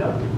Yeah.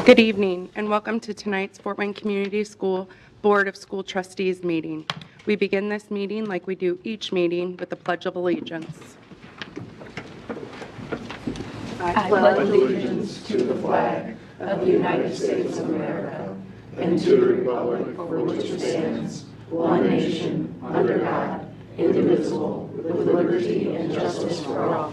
Good evening, and welcome to tonight's Fort Wayne Community School Board of School Trustees meeting. We begin this meeting like we do each meeting with the Pledge of Allegiance. I pledge allegiance to the flag of the United States of America and to the republic for which it stands, one nation, under God, indivisible, with liberty and justice for all.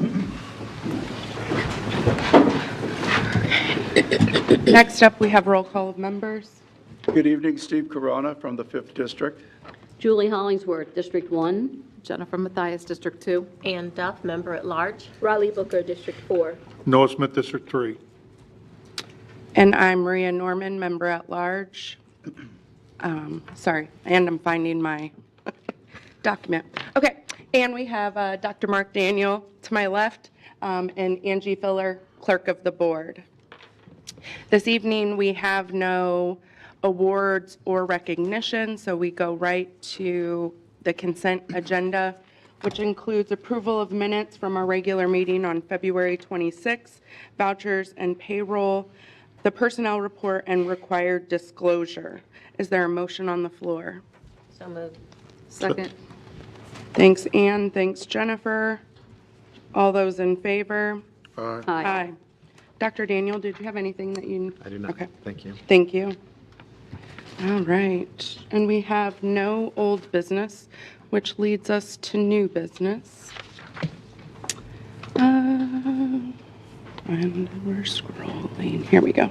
Next up, we have roll call of members. Good evening, Steve Corona from the 5th District. Julie Hollingsworth, District 1. Jennifer Mathias, District 2. Ann Duff, Member at Large. Raleigh Booker, District 4. Noah Smith, District 3. And I'm Maria Norman, member at large. Sorry, and I'm finding my document. Okay, and we have Dr. Mark Daniel to my left and Angie Filler, clerk of the board. This evening, we have no awards or recognition, so we go right to the consent agenda, which includes approval of minutes from our regular meeting on February 26, vouchers and payroll, the personnel report, and required disclosure. Is there a motion on the floor? So moved. Second. Thanks, Ann. Thanks, Jennifer. All those in favor? Aye. Aye. Dr. Daniel, did you have anything that you? I do not. Okay. Thank you. Thank you. All right. And we have no old business, which leads us to new business. And we're scrolling. Here we go.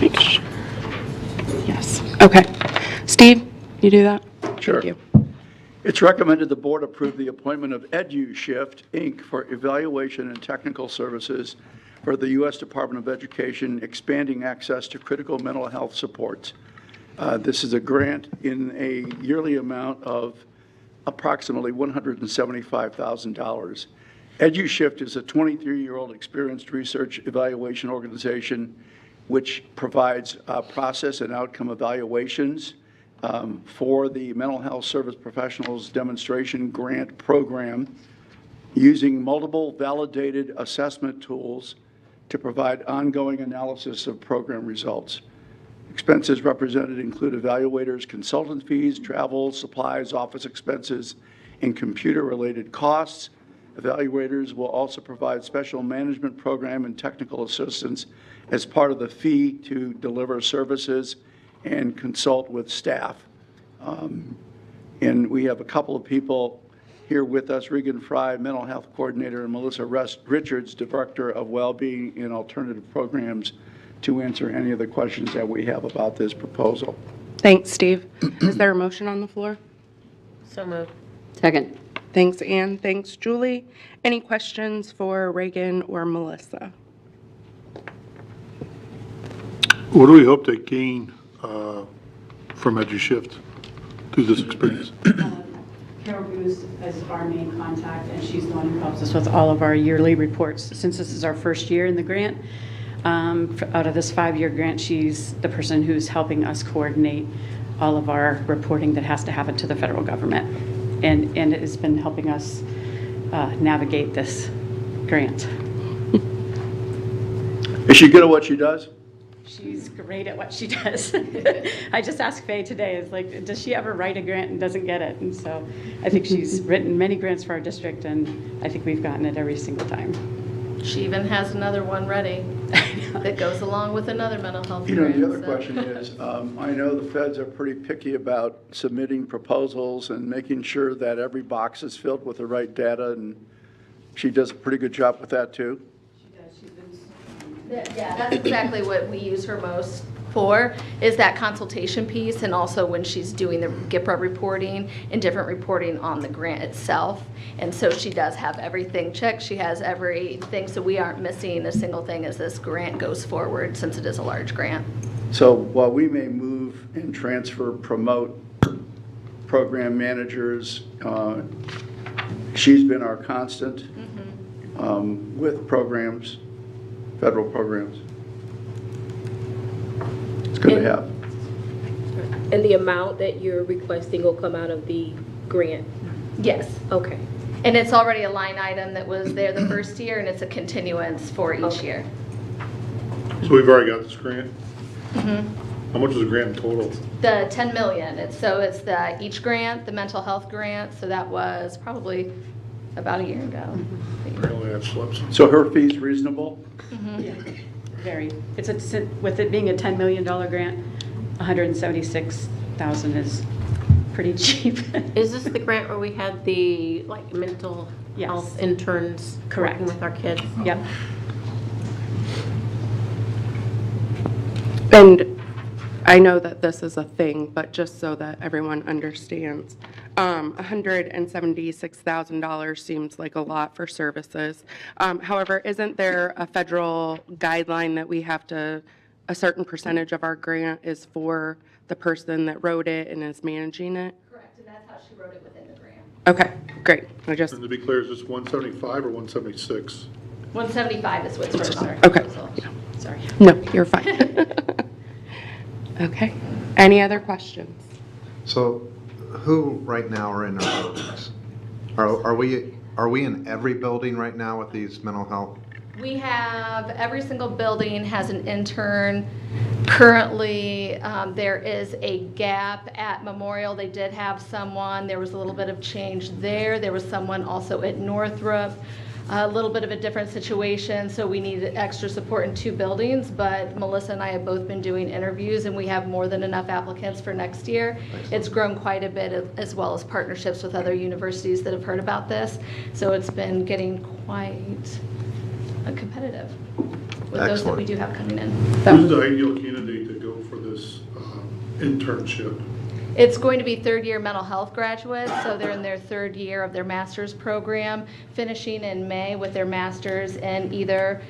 Make sure. Yes. Okay. Steve, you do that? Sure. Thank you. It's recommended the board approve the appointment of EduShift, Inc. for evaluation and technical services for the U.S. Department of Education, expanding access to critical mental health supports. This is a grant in a yearly amount of approximately $175,000. EduShift is a 23-year-old experienced research evaluation organization which provides process and outcome evaluations for the Mental Health Service Professionals Demonstration Grant Program, using multiple validated assessment tools to provide ongoing analysis of program results. Expenses represented include evaluators' consultant fees, travel, supplies, office expenses, and computer-related costs. Evaluators will also provide special management program and technical assistance as part of the fee to deliver services and consult with staff. And we have a couple of people here with us, Regan Fry, Mental Health Coordinator, and Melissa Richards, Director of Wellbeing and Alternative Programs, to answer any of the questions that we have about this proposal. Thanks, Steve. Is there a motion on the floor? So moved. Second. Thanks, Ann. Thanks, Julie. Any questions for Reagan or Melissa? What do we hope to gain from EduShift through this experience? Carol Bruce is our main contact, and she's the one who helps us with all of our yearly reports. Since this is our first year in the grant, out of this 5-year grant, she's the person who's helping us coordinate all of our reporting that has to happen to the federal government, and it has been helping us navigate this grant. Is she good at what she does? She's great at what she does. I just asked Faye today, it's like, does she ever write a grant and doesn't get it? And so I think she's written many grants for our district, and I think we've gotten it every single time. She even has another one ready that goes along with another mental health You know, grant. the other question is, I know the feds are pretty picky about submitting proposals and making sure that every box is filled with the right data, and she does a pretty good job with that, too. Yeah, that's exactly what we use her most for, is that consultation piece, and also when she's doing the GIPRA reporting and different reporting on the grant itself. And so she does have everything checked. She has everything, so we aren't missing a single thing as this grant goes forward, since it is a large grant. So while we may move and transfer, promote program managers, she's been our constant with programs. Federal programs. It's good to have. And the amount that you're requesting will come out of the grant? Yes. Okay. And it's already a line item that was there the first year, and it's a continuance for each year. So we've already got this grant? Mm-hmm. How much is the grant in total? The 10 million, it's the each grant, the mental health grant, so that was probably about a year ago. Apparently that slips. So her fee's reasonable? Yeah, very. With it being a $10 million grant, $176,000 is pretty cheap. Is this the grant where we had the mental Yes. health interns Correct. working with our kids? Yep. And I know that this is a thing, but just so that everyone understands, $176,000 seems like a lot for services. However, isn't there a federal guideline that we have to, a certain percentage of our grant is for the person that wrote it and is managing it? Correct, and that's how she wrote it within the grant. Okay, great. And to be clear, is this 175 or 176? 175 is what's written on her Okay. proposal. Sorry. No, you're fine. Okay. Any other questions? So who right now are in our buildings? Are we in every building right now with these mental health? We have, every single building has an intern. Currently, there is a gap at Memorial. They did have someone. There was a little bit of change there. There was someone also at Northrop. A little bit of a different situation, so we need extra support in 2 buildings, but Melissa and I have both been doing interviews, and we have more than enough applicants for next year. It's grown quite a bit, as well as partnerships with other universities that have heard about this, so it's been getting quite competitive with those that we do have coming in. Who's the ideal candidate to go for this internship? It's going to be third-year mental health graduates, so they're in their 3rd year of their master's program, finishing in May with their master's in either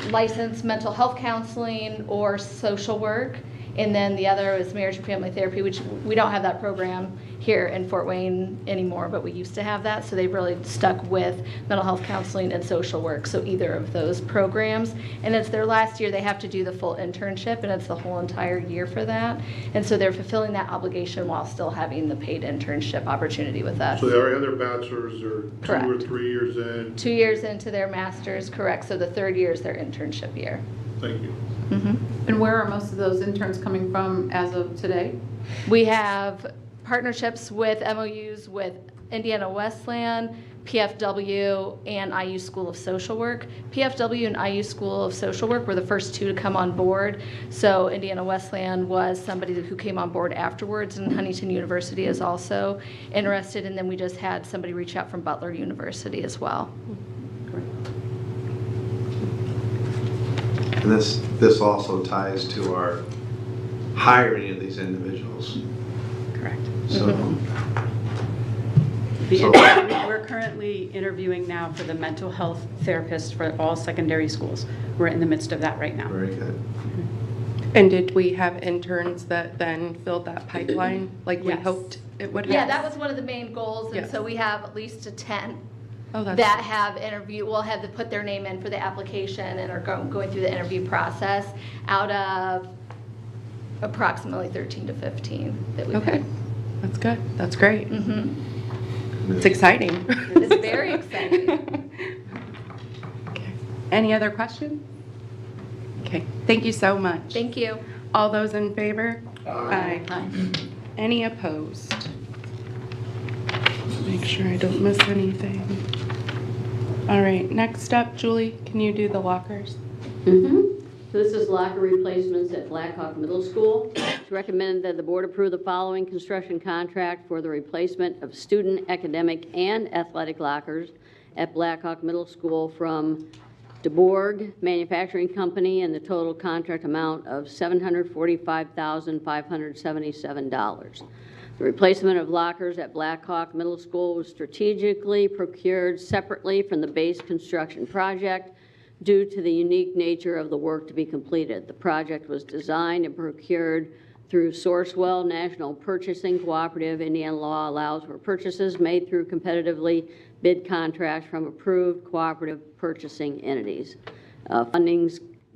licensed mental health counseling or social work. And then the other is marriage and family therapy, which we don't have that program here in Fort Wayne anymore, but we used to have that. So they've really stuck with mental health counseling and social work, so either of those programs. And it's their last year, they have to do the full internship, and it's the whole entire year for that. And so they're fulfilling that obligation while still having the paid internship opportunity with us. So they already have their bachelor's, they're 2 or Correct. 3 years in. 2 years into their master's, correct. So the 3rd year is their internship year. Thank you. And where are most of those interns coming from as of today? We have partnerships with MOUs with Indiana Wesleyan, PFW, and IU School of Social Work. PFW and IU School of Social Work were the first 2 to come on board. So Indiana Wesleyan was somebody who came on board afterwards, and Huntington University is also interested. And then we just had somebody reach out from Butler University as well. And this also ties to our hiring of these individuals. Correct. So, We're currently interviewing now for the mental health therapist for all secondary schools. We're in the midst of that right now. very good. And did we have interns that then filled that pipeline like we Yes. hoped it would have? Yeah, that was one of the main goals, and Yes. so we have at least 10 Oh, that's that have will have to put their name in for the application and are going through the interview process out of approximately 13 to 15 that we've okay. had. That's good. That's great. Mm-hmm. It's exciting. It's very exciting. Okay. Any other questions? Okay. Thank you so much. Thank you. All those in favor? Aye. Any opposed? Make sure I don't miss anything. All right, next up, Julie, can you do the lockers? So this is locker replacements at Blackhawk Middle School. It's recommended that the board approve the following construction contract for the replacement of student, academic, and athletic lockers at Blackhawk Middle School from DeBorg Manufacturing Company, and the total contract amount of $745,577. The replacement of lockers at Blackhawk Middle School was strategically procured separately from the base construction project due to the unique nature of the work to be completed. The project was designed and procured through Sourcewell National Purchasing Cooperative. Indiana law allows for purchases made through competitively bid contracts from approved cooperative purchasing entities. Funding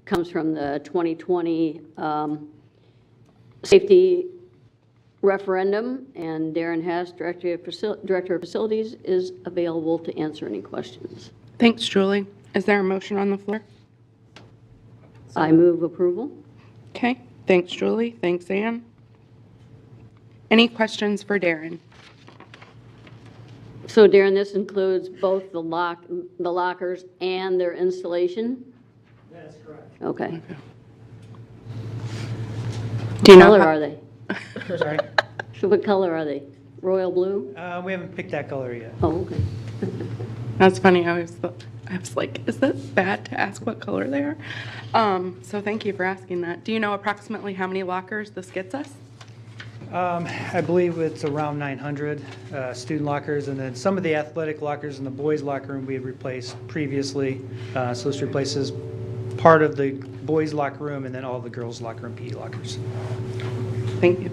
comes from the 2020 Safety referendum, and Darren Hess, Director of Facilities, is available to answer any questions. Thanks, Julie. Is there a motion on the floor? I move approval. Okay, thanks, Julie. Thanks, Ann. Any questions for Darren? So Darren, this includes both the lockers and their installation? That's correct. Okay. Do you What know color how- are they? Sorry, So what color are they? Royal blue? we haven't picked that color yet. Oh, okay. That's funny. I was like, is that bad to ask what color they are? So thank you for asking that. Do you know approximately how many lockers this gets us? I believe it's around 900 student lockers, and then some of the athletic lockers in the boys' locker room we had replaced previously. So this replaces part of the boys' locker room and then all the girls' locker room PE lockers. Thank you.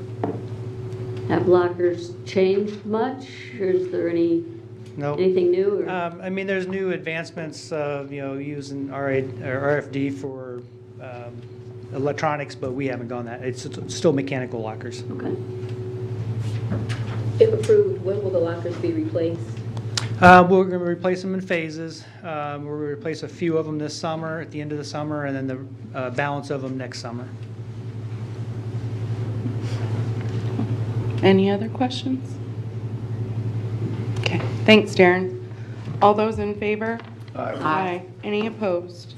Have lockers changed much, or is there Nope. anything new? Or? I mean, there's new advancements, using RFD for electronics, but we haven't gone that. It's still mechanical lockers. Okay. If approved, when will the lockers be replaced? We're going to replace them in phases. We're going to replace a few of them this summer, at the end of the summer, and then the balance of them next summer. Any other questions? Okay, thanks, Darren. All those in favor? Aye. Any opposed?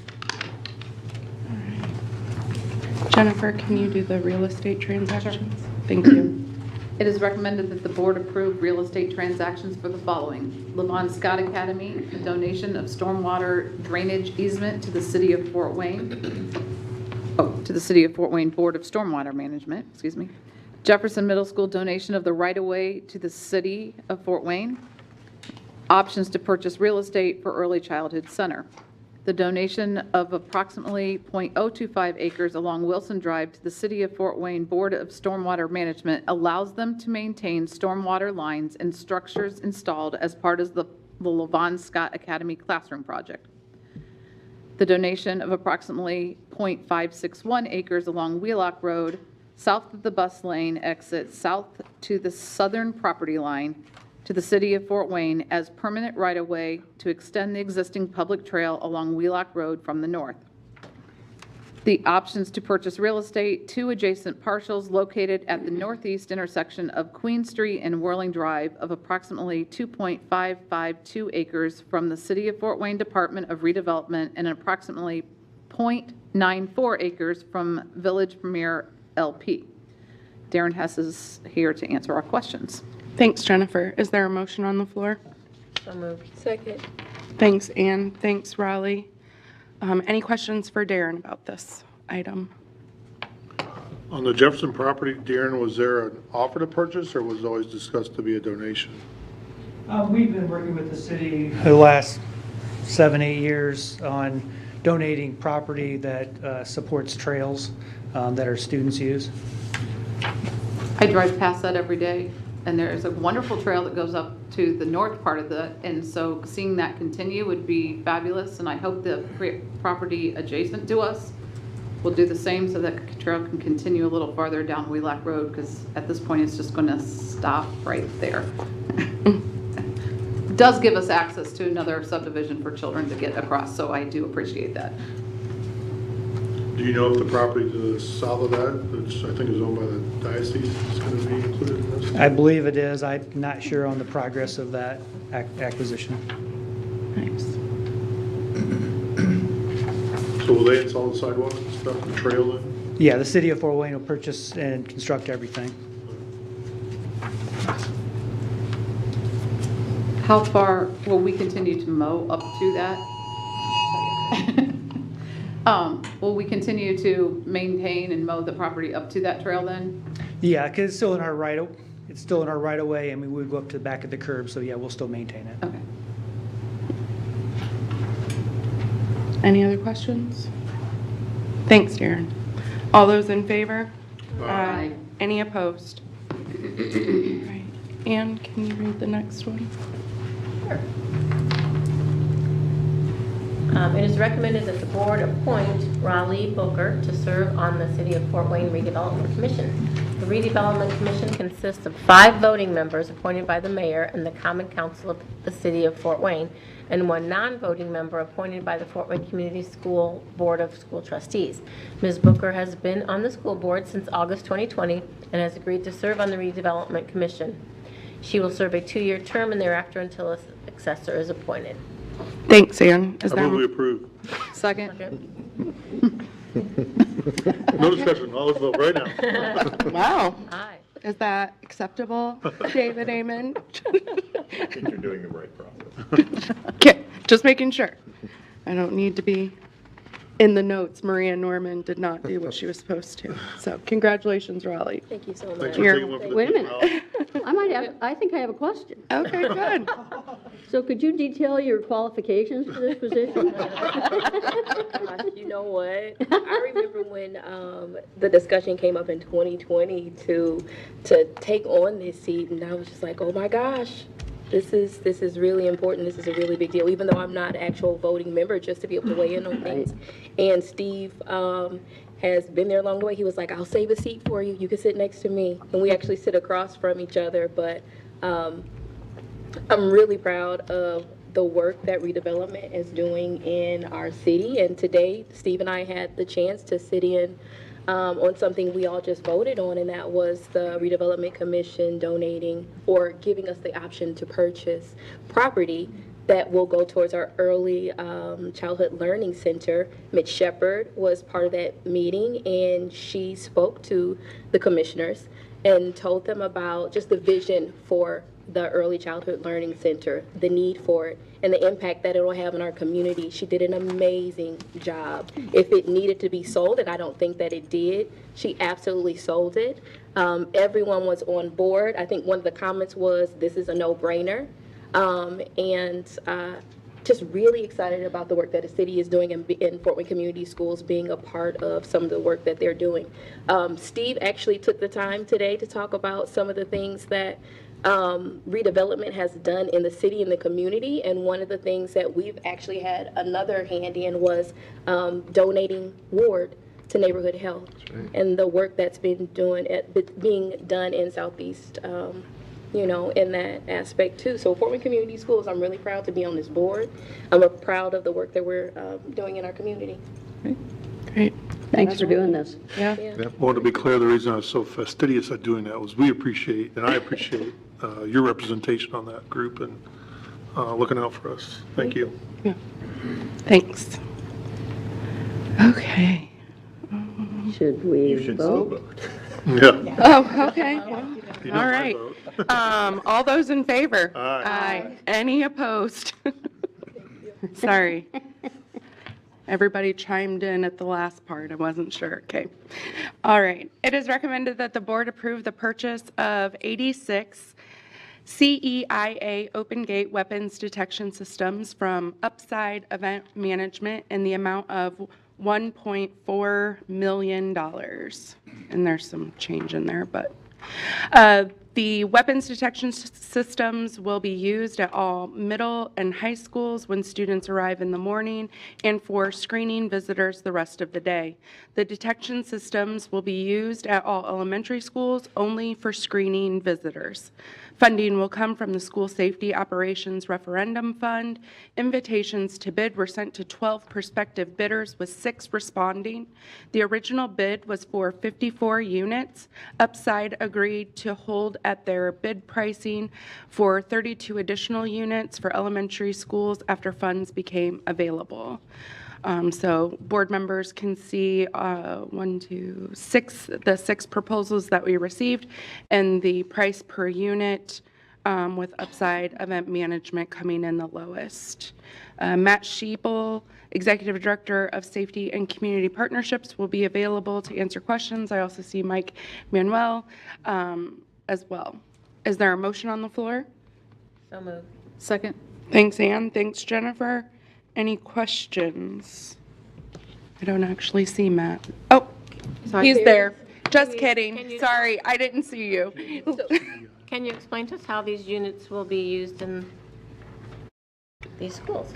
All right. Jennifer, can you do the real estate transactions? Thank you. It is recommended that the board approve real estate transactions for the following. Levon Scott Academy, a donation of stormwater drainage easement to the city of Fort Wayne. To the city of Fort Wayne Board of Stormwater Management, excuse me. Jefferson Middle School donation of the right-of-way to the city of Fort Wayne. Options to purchase real estate for early childhood center. The donation of approximately .025 acres along Wilson Drive to the City of Fort Wayne Board of Stormwater Management allows them to maintain stormwater lines and structures installed as part of the Levon Scott Academy classroom project. The donation of approximately .561 acres along Wheelock Road, south of the bus lane exit, south to the southern property line, to the City of Fort Wayne as permanent right-of-way to extend the existing public trail along Wheelock Road from the north. The options to purchase real estate, 2 adjacent parcels located at the northeast intersection of Queen Street and Whirling Drive of approximately 2.552 acres from the City of Fort Wayne Department of Redevelopment and approximately .94 acres from Village Premier LP. Darren Hess is here to answer our questions. Thanks, Jennifer. Is there a motion on the floor? So moved. Second. Thanks, Ann. Thanks, Raleigh. Any questions for Darren about this item? On the Jefferson property, Darren, was there an offer to purchase, or was it always discussed to be a donation? We've been working with the city the last 7-8 years on donating property that supports trails that our students use. I drive past that every day, and there is a wonderful trail that goes up to the north part of the, and so seeing that continue would be fabulous, and I hope the property adjacent to us will do the same so that the trail can continue a little farther down Wheelock Road, because at this point, it's just going to stop right there. It does give us access to another subdivision for children to get across, so I do appreciate that. Do you know if the property to the south of that, which I think is owned by the diocese, is going to be included in this? I believe it is. I'm not sure on the progress of that acquisition. Nice. So will they install the sidewalks and stuff, the trail in? Yeah, the city of Fort Wayne will purchase and construct everything. How far will we continue to mow up to that? Will we continue to maintain and mow the property up to that trail then? Yeah, because it's still in our right of way, and we would go up to the back of the curb, so yeah, we'll still maintain it. Okay. Any other questions? Thanks, Darren. All those in favor? Aye. Any opposed? Right. Ann, can you read the next one? It is recommended that the board appoint Raleigh Booker to serve on the City of Fort Wayne Redevelopment Commission. The redevelopment commission consists of 5 voting members appointed by the mayor and the common council of the city of Fort Wayne, and 1 non-voting member appointed by the Fort Wayne Community School Board of School Trustees. Ms. Booker has been on the school board since August 2020 and has agreed to serve on the redevelopment commission. She will serve a 2-year term and thereafter until a successor is appointed. Thanks, Ann. Is I move we that, approve. Second. No discussion, all let's vote right now. wow. Aye. Is that acceptable, David Amon? I think you're doing the right process. Okay, just making sure. I don't need to be in the notes. Maria Norman did not do what she was supposed to. So congratulations, Raleigh. Thank you so much. Thanks for You're- taking one for the Wait a team, minute. Al. I think I have a question. Okay, good. So could you detail your qualifications for this position? Gosh, you know what? I remember when the discussion came up in 2020 to take on this seat, and I was just like, oh my gosh, this is really important. This is a really big deal, even though I'm not an actual voting member, just to be able to weigh in on things. And Steve has been there along the way. He was like, I'll save a seat for you. You can sit next to me. And we actually sit across from each other, but I'm really proud of the work that redevelopment is doing in our city. And today, Steve and I had the chance to sit in on something we all just voted on, and that was the redevelopment commission donating or giving us the option to purchase property that will go towards our early childhood learning center. Mitch Shepard was part of that meeting, and she spoke to the commissioners and told them about just the vision for the early childhood learning center, the need for it, and the impact that it will have in our community. She did an amazing job. If it needed to be sold, and I don't think that it did, she absolutely sold it. Everyone was on board. I think one of the comments was, this is a no-brainer. Just really excited about the work that the city is doing in Fort Wayne Community Schools, being a part of some of the work that they're doing. Steve actually took the time today to talk about some of the things that redevelopment has done in the city and the community, and one of the things that we've actually had another hand in was donating ward to neighborhood health, and the work that's been being done in Southeast, in that aspect too. So Fort Wayne Community Schools, I'm really proud to be on this board. I'm proud of the work that we're doing in our community. Great. Thanks for doing this. Yeah. I want to be clear, the reason I was so fastidious at doing that was we appreciate, and I appreciate your representation on that group and looking out for us. Thank you. Yeah. Thanks. Okay. Should we vote? Yeah. Oh, okay. You know All my right. vote. All those in favor? Aye. Any opposed? Sorry. Everybody chimed in at the last part. I wasn't sure. Okay. All right. It is recommended that the board approve the purchase of 86 CEIA open gate weapons detection systems from Upside Event Management in the amount of $1.4 million. And there's some change in there, but the weapons detection systems will be used at all middle and high schools when students arrive in the morning and for screening visitors the rest of the day. The detection systems will be used at all elementary schools only for screening visitors. Funding will come from the School Safety Operations Referendum Fund. Invitations to bid were sent to 12 prospective bidders with 6 responding. The original bid was for 54 units. Upside agreed to hold at their bid pricing for 32 additional units for elementary schools after funds became available. So board members can see the 6 proposals that we received and the price per unit with Upside Event Management coming in the lowest. Matt Sheeple, Executive Director of Safety and Community Partnerships, will be available to answer questions. I also see Mike Manuel as well. Is there a motion on the floor? So moved. Second. Thanks, Ann. Thanks, Jennifer. Any questions? I don't actually see Matt. Oh, he's there. Just kidding. Sorry, I didn't see you. Can you explain to us how these units will be used in these schools?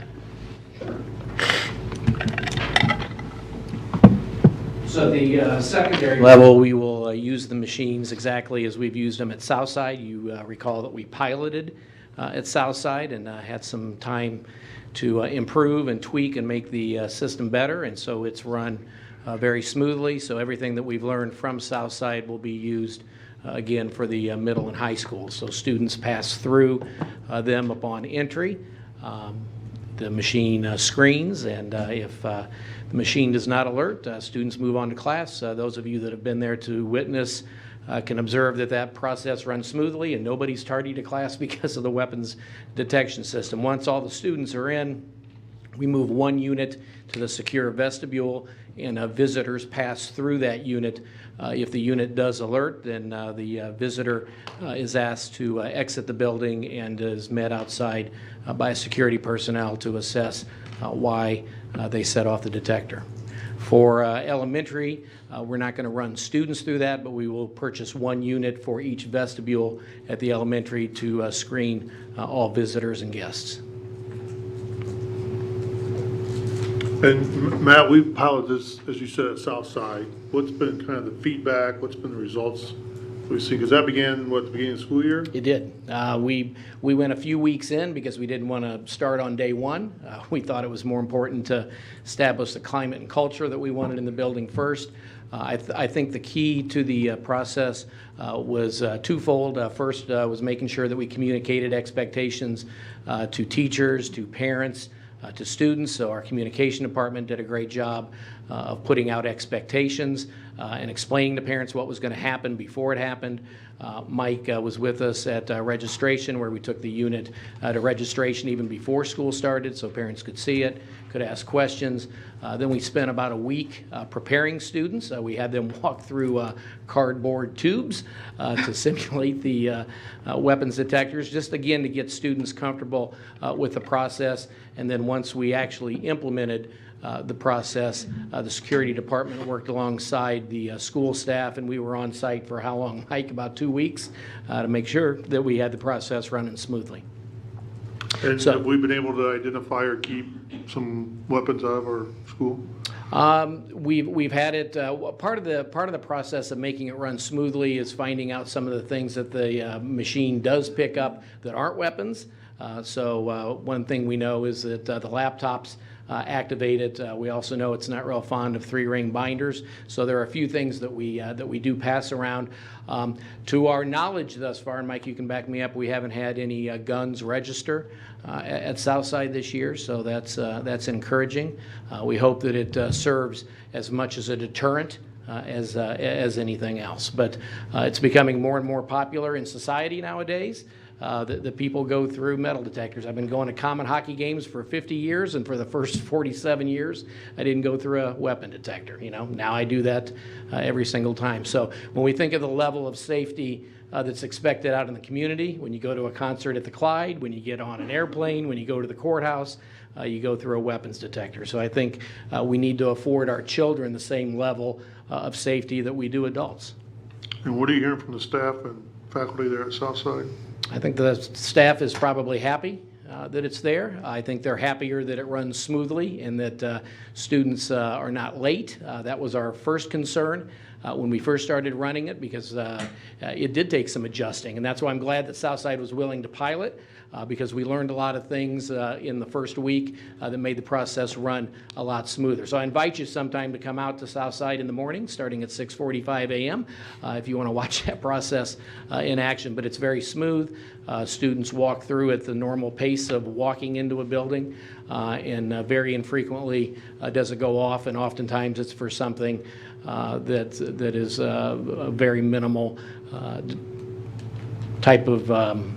So the secondary level, we will use the machines exactly as we've used them at Southside. You recall that we piloted at Southside and had some time to improve and tweak and make the system better, and so it's run very smoothly. So everything that we've learned from Southside will be used again for the middle and high schools. So students pass through them upon entry. The machine screens, and if the machine does not alert, students move on to class. Those of you that have been there to witness can observe that that process runs smoothly and nobody's tardy to class because of the weapons detection system. Once all the students are in, we move one unit to the secure vestibule, and visitors pass through that unit. If the unit does alert, then the visitor is asked to exit the building and is met outside by security personnel to assess why they set off the detector. For elementary, we're not going to run students through that, but we will purchase one unit for each vestibule at the elementary to screen all visitors and guests. And Matt, we've piloted this, as you said, at Southside. What's been kind of the feedback? What's been the results we've seen? Because that began, what, the beginning of the school year? It did. We went a few weeks in because we didn't want to start on day one. We thought it was more important to establish the climate and culture that we wanted in the building first. I think the key to the process was twofold. First was making sure that we communicated expectations to teachers, to parents, to students. So our communication department did a great job of putting out expectations and explaining to parents what was going to happen before it happened. Mike was with us at registration, where we took the unit to registration even before school started so parents could see it, could ask questions. Then we spent about a week preparing students. We had them walk through cardboard tubes to simulate the weapons detectors, just again to get students comfortable with the process. And then once we actually implemented the process, the security department worked alongside the school staff, and we were on site for how long, Mike? About 2 weeks to make sure that we had the process running smoothly. And So- have we been able to identify or keep some weapons out of our school? We've had it. Part of the process of making it run smoothly is finding out some of the things that the machine does pick up that aren't weapons. So one thing we know is that the laptops activate it. We also know it's not real fond of 3-ring binders. So there are a few things that we do pass around. To our knowledge thus far, and Mike, you can back me up, we haven't had any guns register at Southside this year. So that's encouraging. We hope that it serves as much as a deterrent as anything else. But it's becoming more and more popular in society nowadays. The people go through metal detectors. I've been going to common hockey games for 50 years, and for the first 47 years, I didn't go through a weapon detector. Now I do that every single time. So when we think of the level of safety that's expected out in the community, when you go to a concert at the Clyde, when you get on an airplane, when you go to the courthouse, you go through a weapons detector. So I think we need to afford our children the same level of safety that we do adults. And what are you hearing from the staff and faculty there at Southside? I think the staff is probably happy that it's there. I think they're happier that it runs smoothly and that students are not late. That was our first concern when we first started running it, because it did take some adjusting. And that's why I'm glad that Southside was willing to pilot, because we learned a lot of things in the first week that made the process run a lot smoother. So I invite you sometime to come out to Southside in the morning, starting at 6:45 a.m. If you want to watch that process in action. But it's very smooth. Students walk through at the normal pace of walking into a building, and very infrequently does it go off, and oftentimes it's for something that is a very minimal type of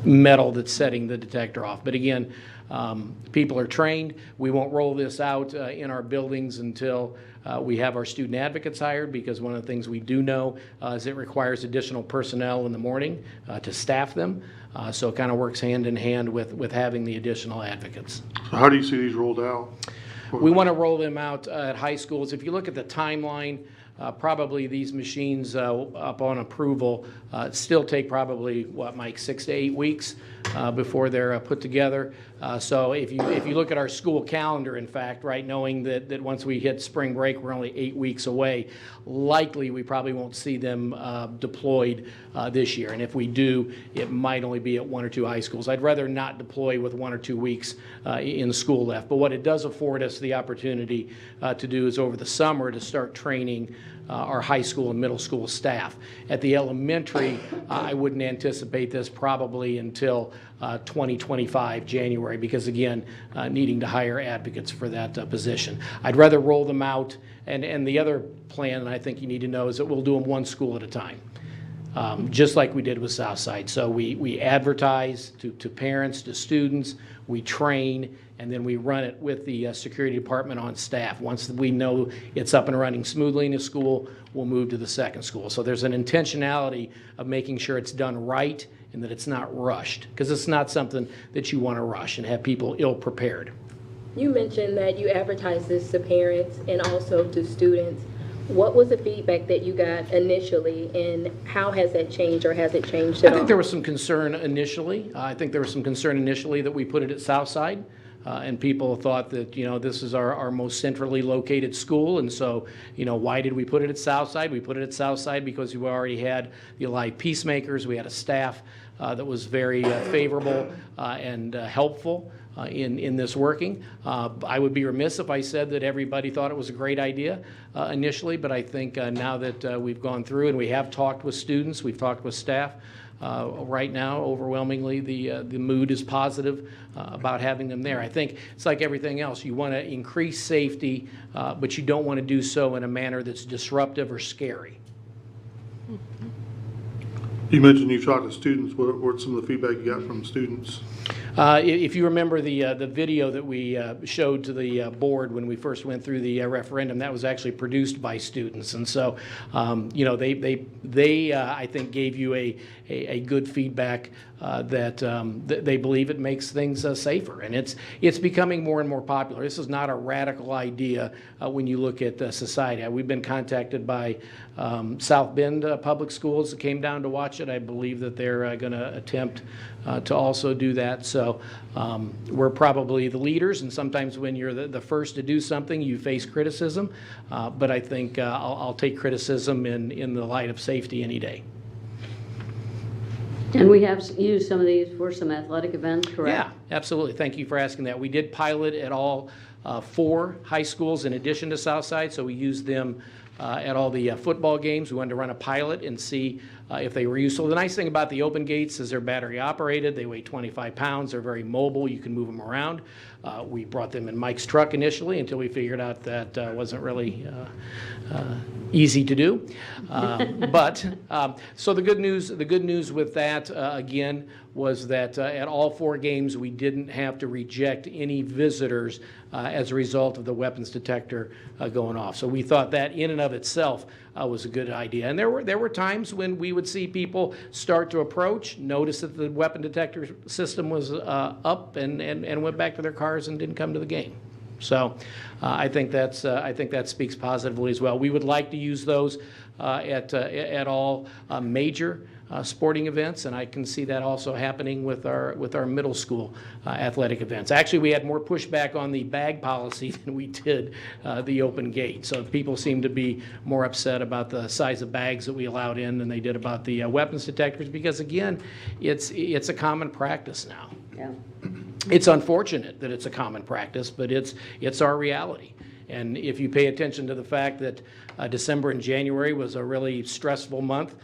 metal that's setting the detector off. But again, people are trained. We won't roll this out in our buildings until we have our student advocates hired, because one of the things we do know is it requires additional personnel in the morning to staff them. So it kind of works hand in hand with having the additional advocates. So how do you see these rolled out? We want to roll them out at high schools. If you look at the timeline, probably these machines, upon approval, still take probably, what, Mike, 6 to 8 weeks before they're put together. So if you look at our school calendar, in fact, right, knowing that once we hit spring break, we're only 8 weeks away, likely we probably won't see them deployed this year. And if we do, it might only be at 1 or 2 high schools. I'd rather not deploy with 1 or 2 weeks in school left. But what it does afford us the opportunity to do is over the summer to start training our high school and middle school staff. At the elementary, I wouldn't anticipate this probably until 2025, January, because again, needing to hire advocates for that position. I'd rather roll them out, and the other plan, and I think you need to know, is that we'll do them 1 school at a time. Just like we did with Southside. So we advertise to parents, to students, we train, and then we run it with the security department on staff. Once we know it's up and running smoothly in a school, we'll move to the second school. So there's an intentionality of making sure it's done right and that it's not rushed, because it's not something that you want to rush and have people ill-prepared. You mentioned that you advertise this to parents and also to students. What was the feedback that you got initially, and how has that changed, or has it changed at all? I think there was some concern initially. That we put it at Southside. And people thought that, this is our most centrally located school, and so, why did we put it at Southside? We put it at Southside because we already had the Allied Peacemakers. We had a staff that was very favorable and helpful in this working. I would be remiss if I said that everybody thought it was a great idea initially, but I think now that we've gone through and we have talked with students, we've talked with staff, right now, overwhelmingly, the mood is positive about having them there. I think it's like everything else. You want to increase safety, but you don't want to do so in a manner that's disruptive or scary. You mentioned you've talked to students. What's some of the feedback you got from students? If you remember the video that we showed to the board when we first went through the referendum, that was actually produced by students, and so they I think gave you a good feedback that they believe it makes things safer, and it's becoming more and more popular. This is not a radical idea when you look at society. We've been contacted by South Bend Public Schools that came down to watch it. I believe that they're going to attempt to also do that. So we're probably the leaders, and sometimes when you're the first to do something, you face criticism. But I think I'll take criticism in the light of safety any day. And we have used some of these for some athletic events, correct? Yeah, absolutely. Thank you for asking that. We did pilot at all 4 high schools in addition to Southside, so we used them at all the football games. We wanted to run a pilot and see if they were useful. The nice thing about the open gates is they're battery operated. They weigh 25 pounds. They're very mobile. You can move them around. We brought them in Mike's truck initially until we figured out that wasn't really easy to do. So the good news with that again was that at all 4 games we didn't have to reject any visitors as a result of the weapons detector going off. So we thought that in and of itself was a good idea. And there were times when we would see people start to approach, notice that the weapon detector system was up, and went back to their cars and didn't come to the game. So I think that speaks positively as well. We would like to use those at all major sporting events, and I can see that also happening with our middle school athletic events. Actually, we had more pushback on the bag policy than we did the open gate. So people seem to be more upset about the size of bags that we allowed in than they did about the weapons detectors, because again, it's a common practice now. Yeah. It's unfortunate that it's a common practice, but it's our reality. And if you pay attention to the fact that December and January was a really stressful month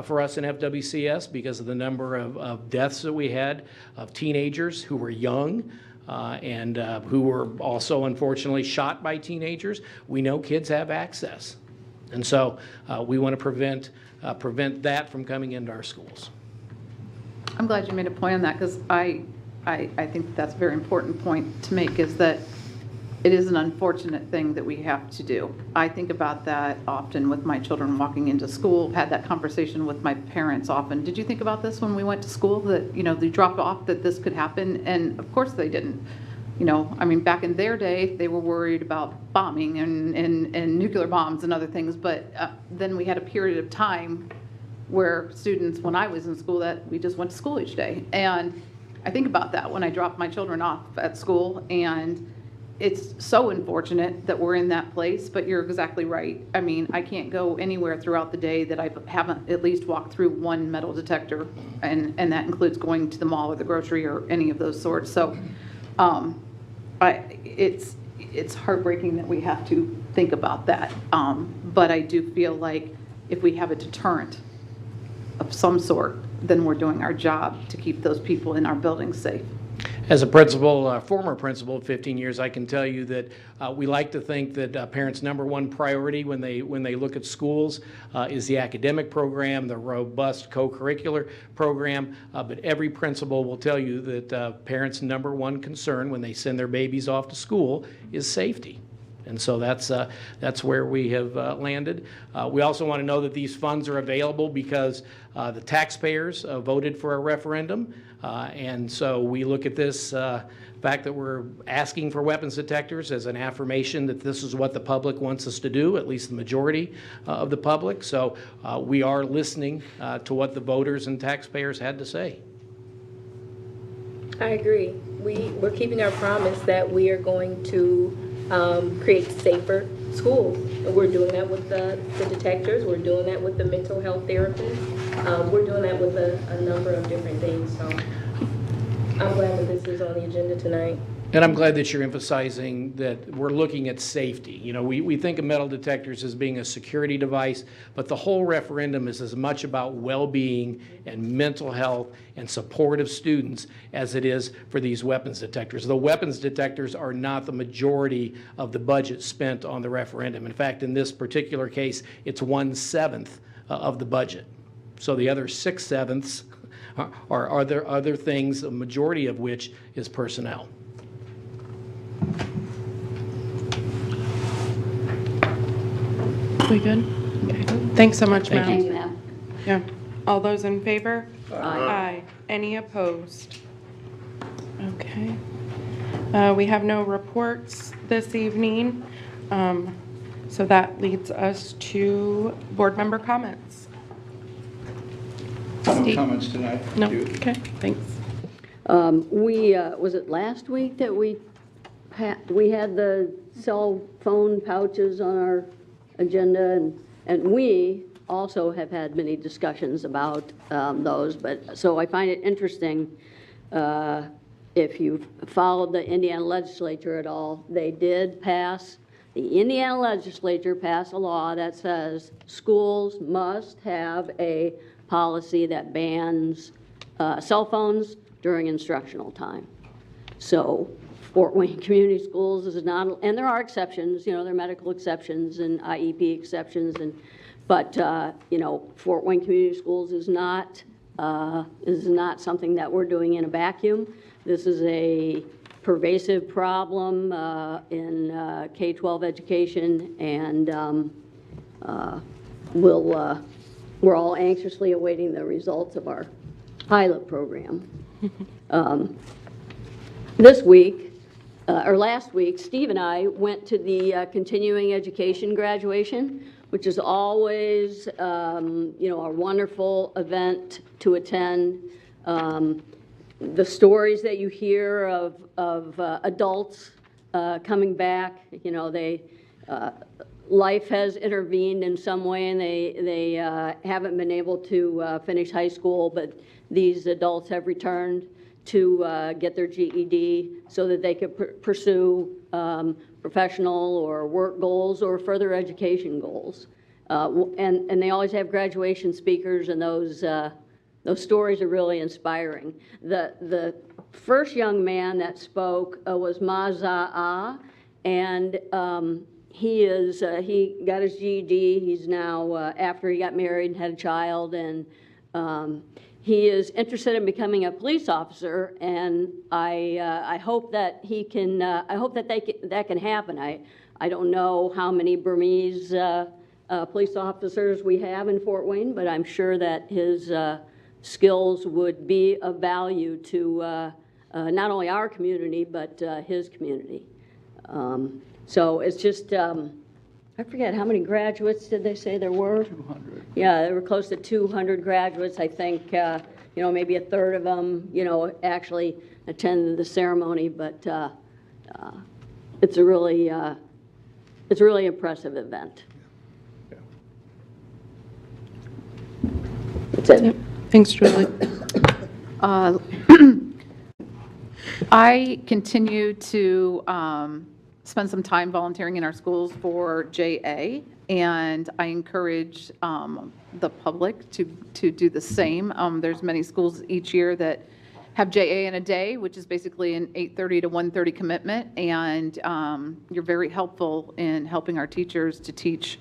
for us in FWCS because of the number of deaths that we had of teenagers who were young and who were also unfortunately shot by teenagers, we know kids have access. And so we want to prevent that from coming into our schools. I'm glad you made a point on that, because I think that's a very important point to make, is that it is an unfortunate thing that we have to do. I think about that often with my children walking into school, had that conversation with my parents often. Did you think about this when we went to school, that, they dropped off, that this could happen? And of course they didn't. You know, I mean, back in their day, they were worried about bombing and nuclear bombs and other things, but then we had a period of time where students, when I was in school, that we just went to school each day. And I think about that when I drop my children off at school, and it's so unfortunate that we're in that place, but you're exactly right. I mean, I can't go anywhere throughout the day that I haven't at least walked through one metal detector, and that includes going to the mall or the grocery or any of those sorts. So it's heartbreaking that we have to think about that. But I do feel like if we have a deterrent of some sort, then we're doing our job to keep those people in our buildings safe. As a principal, former principal of 15 years, I can tell you that we like to think that parents' number one priority when they look at schools is the academic program, the robust co-curricular program, but every principal will tell you that parents' number one concern when they send their babies off to school is safety. And so that's where we have landed. We also want to know that these funds are available because the taxpayers voted for a referendum. And so we look at this fact that we're asking for weapons detectors as an affirmation that this is what the public wants us to do, at least the majority of the public. So we are listening to what the voters and taxpayers had to say. I agree. We're keeping our promise that we are going to create safer schools. We're doing that with the detectors. We're doing that with the mental health therapists. We're doing that with a number of different things. So I'm glad that this is on the agenda tonight. And I'm glad that you're emphasizing that we're looking at safety. You know, we think of metal detectors as being a security device, but the whole referendum is as much about well-being and mental health and support of students as it is for these weapons detectors. The weapons detectors are not the majority of the budget spent on the referendum. In fact, in this particular case, it's 1/7 of the budget. So the other 6/7 are other things, the majority of which is personnel. We good? Okay. Thanks so much, Mel. Thanks, ma'am. Yeah. All those in favor? Aye. Any opposed? Okay. We have no reports this evening, so that leads us to board member comments. No Steve? comments tonight. No? You? Okay, thanks. Was it last week that we had the cell phone pouches on our agenda, and we also have had many discussions about those, but so I find it interesting, if you've followed the Indiana legislature at all, the Indiana legislature passed a law that says schools must have a policy that bans cell phones during instructional time. So Fort Wayne Community Schools is not, and there are exceptions, you know, there are medical exceptions and IEP exceptions, but you know, Fort Wayne Community Schools is not something that we're doing in a vacuum. This is a pervasive problem in K-12 education, and we're all anxiously awaiting the results of our pilot program. This week, or last week, Steve and I went to the continuing education graduation, which is always, you know, a wonderful event to attend. The stories that you hear of adults coming back, you know, life has intervened in some way, and they haven't been able to finish high school, but these adults have returned to get their GED so that they could pursue professional or work goals or further education goals. And they always have graduation speakers, and those stories are really inspiring. The first young man that spoke was Maza'a, and he got his GED. He's now, after he got married and had a child, and he is interested in becoming a police officer, and I hope that he can. I hope that that can happen. I don't know how many Burmese police officers we have in Fort Wayne, but I'm sure that his skills would be of value to not only our community, but his community. So it's just, I forget, how many graduates did they say there were? 200. Yeah, there were close to 200 graduates. I think, maybe a third of them, actually attended the ceremony, but it's a really impressive event. That's it. Thanks, Julie. I continue to spend some time volunteering in our schools for JA, and I encourage the public to do the same. There's many schools each year that have JA in a day, which is basically an 8:30 to 1:30 commitment, and you're very helpful in helping our teachers to teach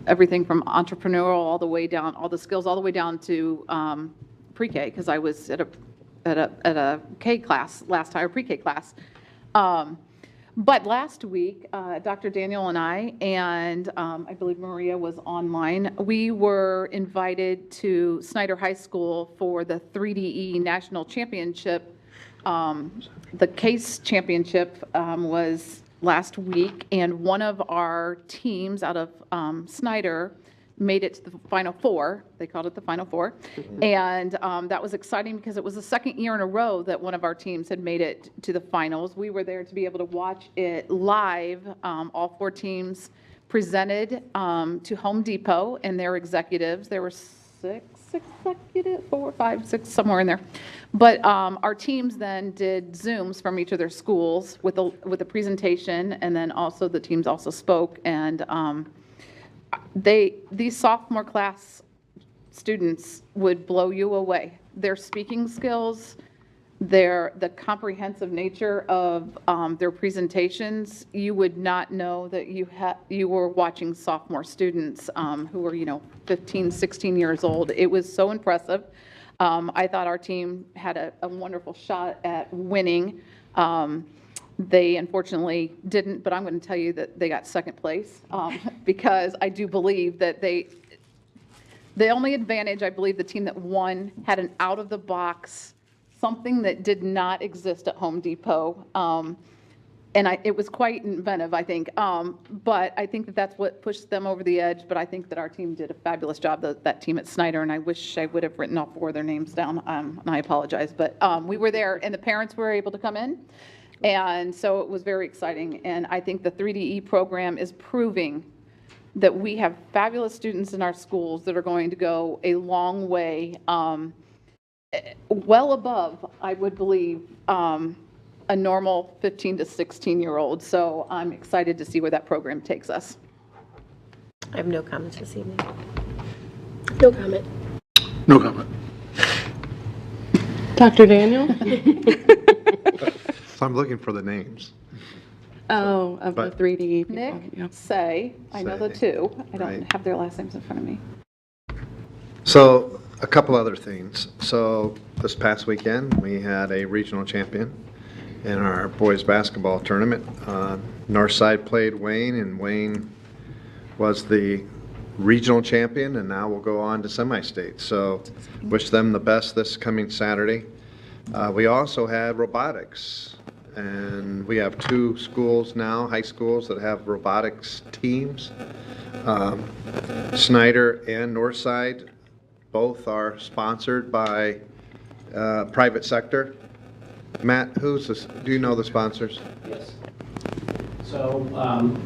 everything from entrepreneurial all the way down, all the skills all the way down to pre-K, because I was at a K class last time, or pre-K class. But last week, Dr. Daniel and I believe Maria was online, we were invited to Snyder High School for the 3DE National Championship. The CASE Championship was last week, and one of our teams out of Snyder made it to the Final Four. They called it the Final Four. And that was exciting because it was the second year in a row that one of our teams had made it to the finals. We were there to be able to watch it live. All four teams presented to Home Depot and their executives. There were six executives, 4, 5, 6, somewhere in there. But our teams then did Zooms from each of their schools with a presentation, and then also the teams also spoke. And these sophomore class students would blow you away. Their speaking skills, the comprehensive nature of their presentations, you would not know that you were watching sophomore students who were 15, 16 years old. It was so impressive. I thought our team had a wonderful shot at winning. They unfortunately didn't, but I'm going to tell you that they got second place because I do believe that the only advantage, I believe the team that won had an out-of-the-box, something that did not exist at Home Depot. And it was quite inventive, I think. But I think that's what pushed them over the edge. But I think that our team did a fabulous job, that team at Snyder, and I wish I would have written all 4 of their names down, and I apologize. But we were there, and the parents were able to come in. And so it was very exciting. And I think the 3DE program is proving that we have fabulous students in our schools that are going to go a long way, well above, I would believe, a normal 15 to 16-year-old. So I'm excited to see where that program takes us. I have no comments this evening. No comment. No comment. Dr. Daniel? So I'm looking for the names. Oh, of the But- 3D people. Nick, Yeah. Say, I know the Say, two. I don't right. have their last names in front of me. So a couple other things. So this past weekend, we had a regional champion in our boys basketball tournament. Northside played Wayne, and Wayne was the regional champion, and now we'll go on to semi-state. So wish them the best this coming Saturday. We also had robotics, and we have 2 schools now, high schools, that have robotics teams. Snyder and Northside both are sponsored by private sector. Matt, do you know the sponsors? Yes. So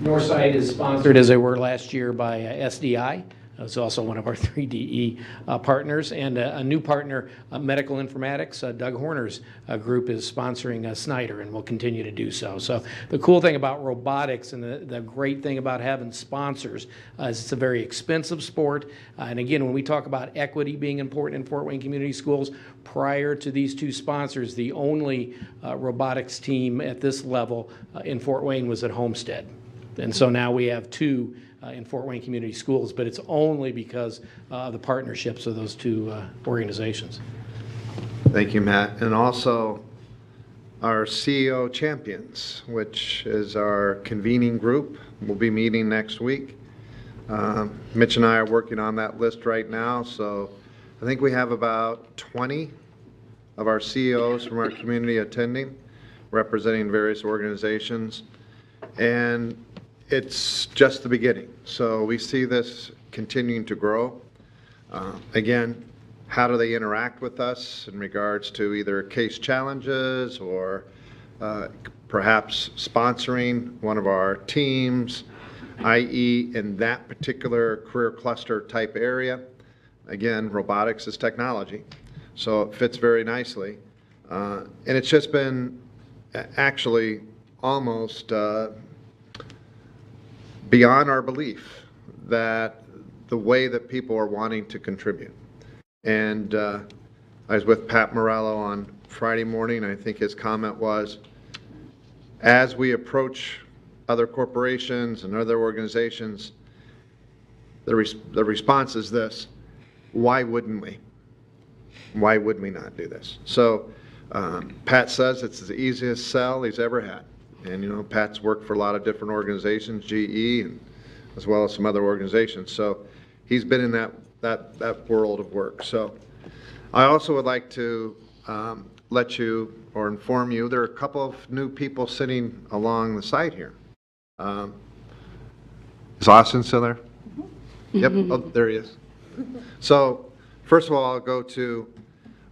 Northside is sponsored, as they were last year, by SDI. It's also one of our 3DE partners, and a new partner, Medical Informatics. Doug Horner's group is sponsoring Snyder, and will continue to do so. So the cool thing about robotics, and the great thing about having sponsors, is it's a very expensive sport. And again, when we talk about equity being important in Fort Wayne Community Schools, prior to these 2 sponsors, the only robotics team at this level in Fort Wayne was at Homestead. And so now we have 2 in Fort Wayne Community Schools, but it's only because of the partnerships of those 2 organizations. Thank you, Matt. And also our CEO Champions, which is our convening group, will be meeting next week. Mitch and I are working on that list right now, so I think we have about 20 of our CEOs from our community attending, representing various organizations, and it's just the beginning. So we see this continuing to grow. Again, how do they interact with us in regards to either case challenges or perhaps sponsoring one of our teams, i.e. in that particular career cluster type area. Again, robotics is technology, so it fits very nicely. And it's just been actually almost beyond our belief that the way that people are wanting to contribute. And I was with Pat Morello on Friday morning. I think his comment was, as we approach other corporations and other organizations, the response is this: why wouldn't we? Why would we not do this? So Pat says it's the easiest sell he's ever had. And, you know, Pat's worked for a lot of different organizations, GE, and as well as some other organizations. So he's been in that world of work. So I also would like to let you or inform you there are a couple of new people sitting along the side here. Is Austin still there? Yep, oh, there he is. So first of all, I'll go to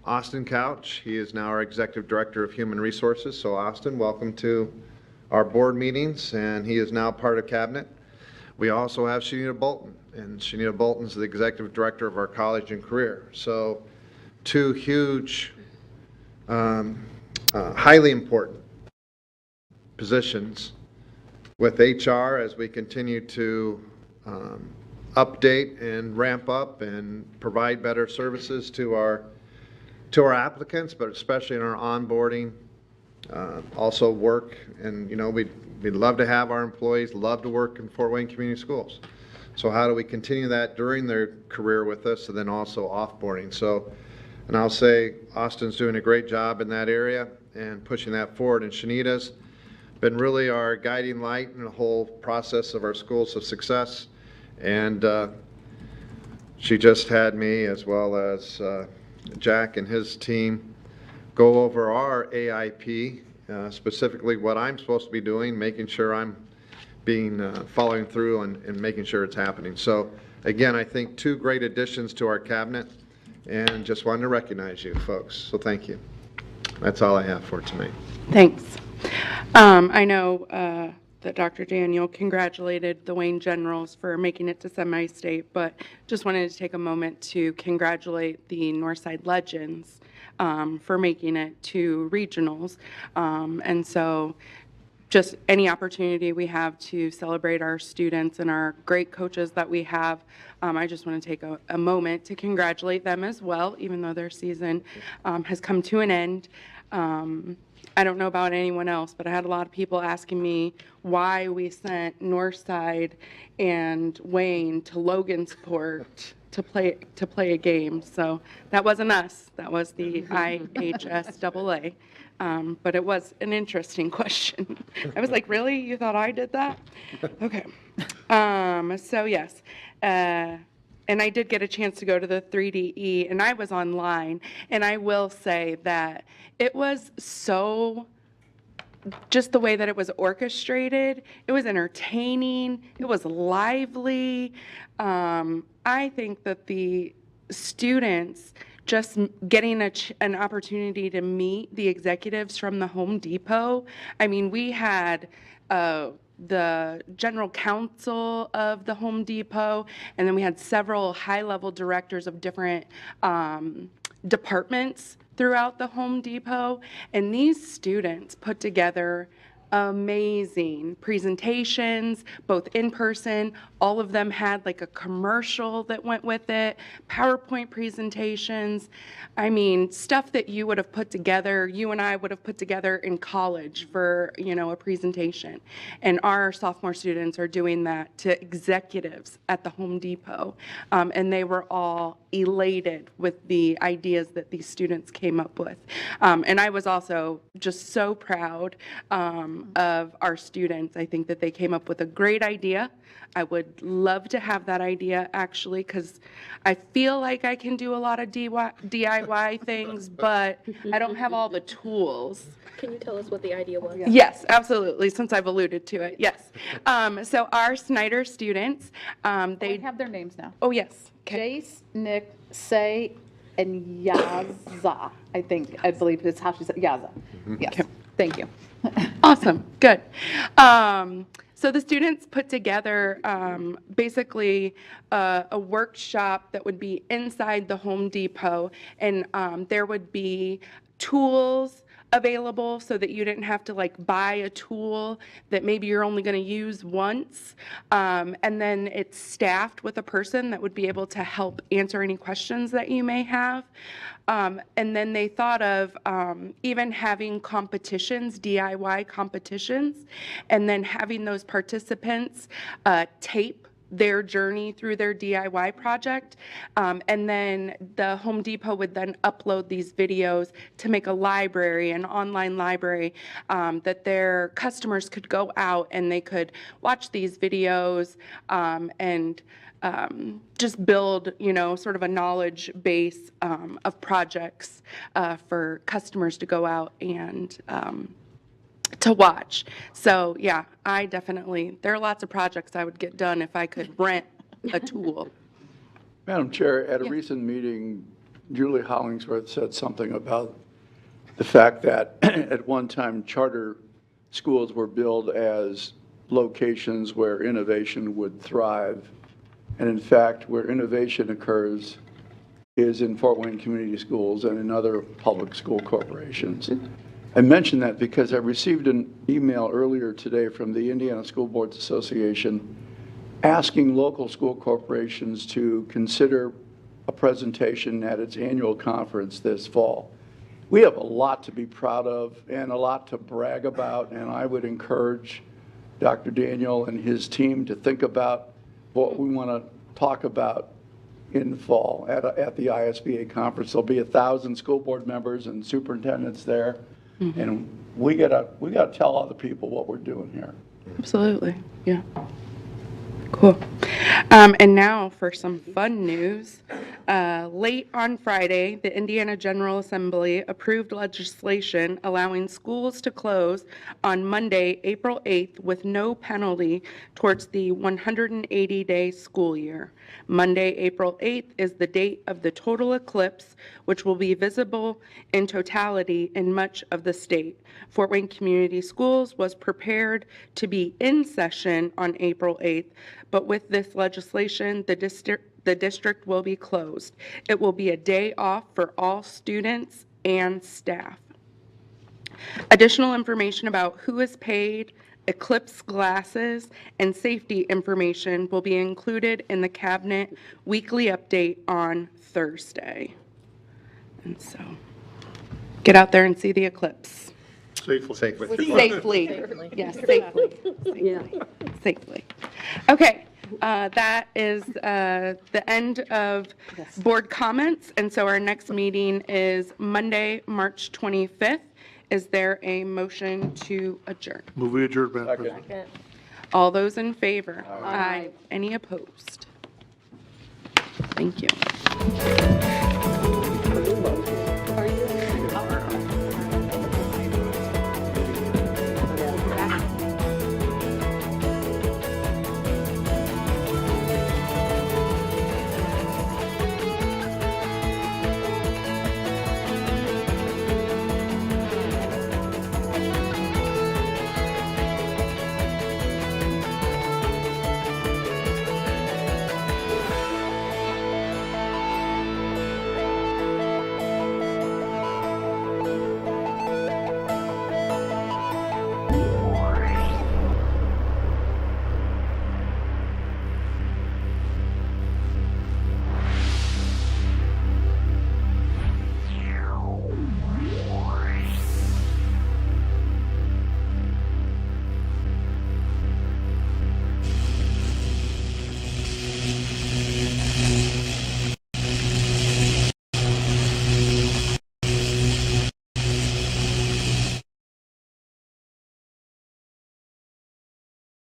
Austin Couch. He is now our Executive Director of Human Resources. So Austin, welcome to our board meetings, and he is now part of Cabinet. We also have Shanita Bolton, and Shanita Bolton is the Executive Director of our College and Career. So two huge, highly important positions with HR as we continue to update and ramp up and provide better services to our applicants, but especially in our onboarding, also work. And, you know, we'd love to have our employees love to work in Fort Wayne Community Schools. So how do we continue that during their career with us, and then also offboarding? So, and I'll say Austin's doing a great job in that area and pushing that forward. And Shanita's been really our guiding light in the whole process of our Schools of Success. And she just had me, as well as Jack and his team, go over our AIP, specifically what I'm supposed to be doing, making sure I'm being following through and making sure it's happening. So again, I think two great additions to our cabinet, and just wanted to recognize you folks. So thank you. That's all I have for tonight. Thanks. I know that Dr. Daniel congratulated the Wayne Generals for making it to semi-state, but just wanted to take a moment to congratulate the Northside Legends for making it to regionals. And so just any opportunity we have to celebrate our students and our great coaches that we have, I just want to take a moment to congratulate them as well, even though their season has come to an end. I don't know about anyone else, but I had a lot of people asking me why we sent Northside and Wayne to Logansport to play a game. So that wasn't us. That was the IHSAA. But it was an interesting question. I was like, really? You thought I did that? Okay. So yes. And I did get a chance to go to the 3DE, and I was online, and I will say that it was so, just the way that it was orchestrated, it was entertaining, it was lively. I think that the students just getting an opportunity to meet the executives from the Home Depot. I mean, we had the general counsel of the Home Depot, and then we had several high-level directors of different departments throughout the Home Depot, and these students put together amazing presentations, both in person. All of them had like a commercial that went with it, PowerPoint presentations. I mean, stuff that you would have put together, you and I would have put together in college for, you know, a presentation. And our sophomore students are doing that to executives at the Home Depot. And they were all elated with the ideas that these students came up with. And I was also just so proud of our students. I think that they came up with a great idea. I would love to have that idea, actually, because I feel like I can do a lot of DIY things, but I don't have all the tools. Can you tell us what the idea was? Yes, absolutely, since I've alluded to it, yes. So our Snyder students, They they, have their names now. oh, yes. Okay. Jace, Nick, Say, and Yaza, I believe is how she said, Yaza. Yes, thank you. Awesome, good. So the students put together basically a workshop that would be inside the Home Depot, and there would be tools available so that you didn't have to like buy a tool that maybe you're only going to use once. And then it's staffed with a person that would be able to help answer any questions that you may have. And then they thought of even having competitions, DIY competitions, and then having those participants tape their journey through their DIY project. And then the Home Depot would then upload these videos to make a library, an online library, that their customers could go out and they could watch these videos and just build, sort of a knowledge base of projects for customers to go out and to watch. So yeah, there are lots of projects I would get done if I could rent a tool. Madam Chair, at a recent meeting, Julie Hollingsworth said something about the fact that at one time charter schools were billed as locations where innovation would thrive. And in fact, where innovation occurs is in Fort Wayne Community Schools and in other public school corporations. I mention that because I received an email earlier today from the Indiana School Boards Association asking local school corporations to consider a presentation at its annual conference this fall. We have a lot to be proud of and a lot to brag about, and I would encourage Dr. Daniel and his team to think about what we want to talk about in the fall at the ISBA conference. There'll be 1,000 school board members and superintendents there. And we gotta tell other people what we're doing here. Absolutely, yeah. Cool. And now for some fun news. Late on Friday, the Indiana General Assembly approved legislation allowing schools to close on Monday, April 8th, with no penalty towards the 180-day school year. Monday, April 8th is the date of the total eclipse, which will be visible in totality in much of the state. Fort Wayne Community Schools was prepared to be in session on April 8th, but with this legislation, the district will be closed. It will be a day off for all students and staff. Additional information about who is paid, eclipse glasses, and safety information will be included in the Cabinet weekly update on Thursday. And so, get out there and see the eclipse. Safely. Safely. Yes, safely. Yeah. Safely. Okay, that is the end of board comments, and so our next meeting is Monday, March 25th. Is there a motion to adjourn? Move we adjourn, Madam President. All those in favor? Aye. Any opposed? Thank you.